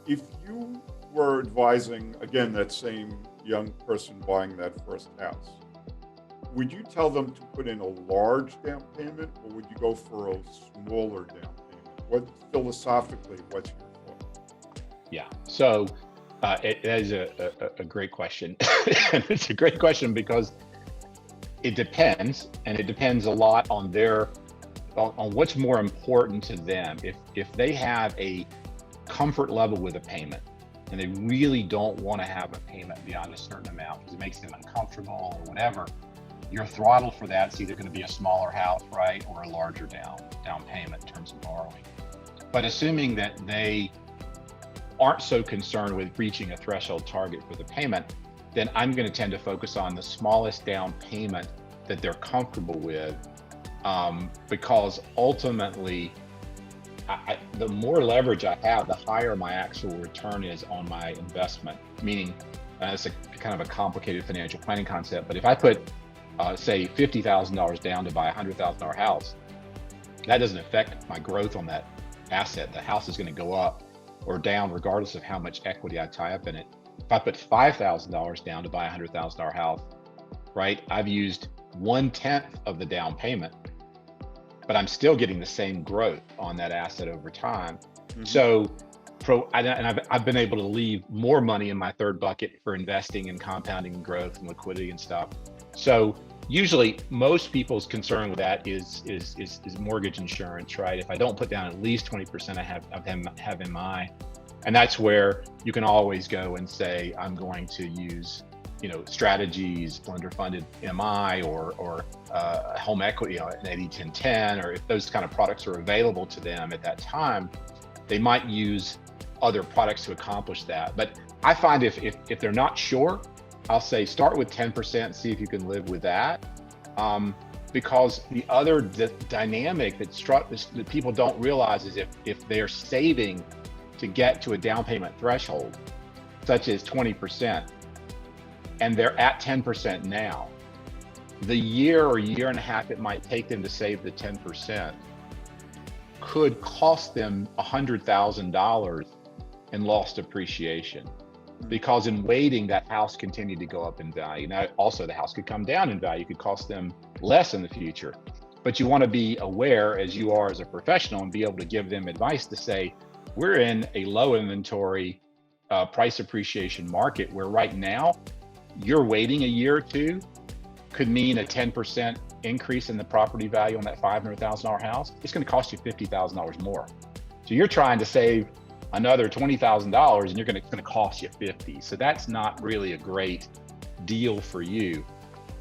If you were advising, again, that same young person buying that first house, would you tell them to put in a large down payment or would you go for a smaller down payment? What philosophically, what's your thought? Yeah. So it is a great question. And it's a great question because it depends, and it depends a lot on on what's more important to them. If they have a comfort level with a payment and they really don't want to have a payment beyond a certain amount because it makes them uncomfortable or whatever, your throttle for that's either going to be a smaller house, right, or a larger down payment in terms of borrowing. But assuming that they aren't so concerned with reaching a threshold target for the payment, then I'm going to tend to focus on the smallest down payment that they're comfortable with, because ultimately, the more leverage I have, the higher my actual return is on my investment. Meaning, it's a kind of a complicated financial planning concept, but if I put, say, $50,000 down to buy a $100,000 house, that doesn't affect my growth on that asset. The house is going to go up or down regardless of how much equity I tie up in it. If I put $5,000 down to buy a $100,000 house, right, I've used 1/10 of the down payment, but I'm still getting the same growth on that asset over time. Mm-hmm. So, I've been able to leave more money in my third bucket for investing and compounding and growth and liquidity and stuff. So usually most people's concern with that is mortgage insurance, right? If I don't put down at least 20% I have MI, and that's where you can always go and say, I'm going to use, strategies, lender funded MI or home equity, an 80-10-10, or if those kind of products are available to them at that time, they might use other products to accomplish that. But I find if they're not sure, I'll say start with 10%, see if you can live with that. Because the other dynamic that people don't realize is if they're saving to get to a down payment threshold, such as 20%, and they're at 10% now, the year or year and a half it might take them to save the 10% could cost them $100,000 in lost appreciation. Because in waiting, that house continued to go up in value. Now, also the house could come down in value, could cost them less in the future. But you want to be aware, as you are as a professional, and be able to give them advice to say, we're in a low inventory price appreciation market where right now, you're waiting a year or two could mean a 10% increase in the property value on that $500,000 house. It's going to cost you $50,000 more. So you're trying to save another $20,000 and it's going to cost you $50,000. So that's not really a great deal for you.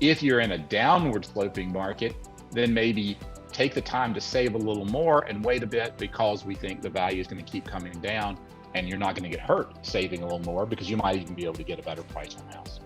If you're in a downward sloping market, then maybe take the time to save a little more and wait a bit, because we think the value is going to keep coming down and you're not going to get hurt saving a little more because you might even be able to get a better price on the house.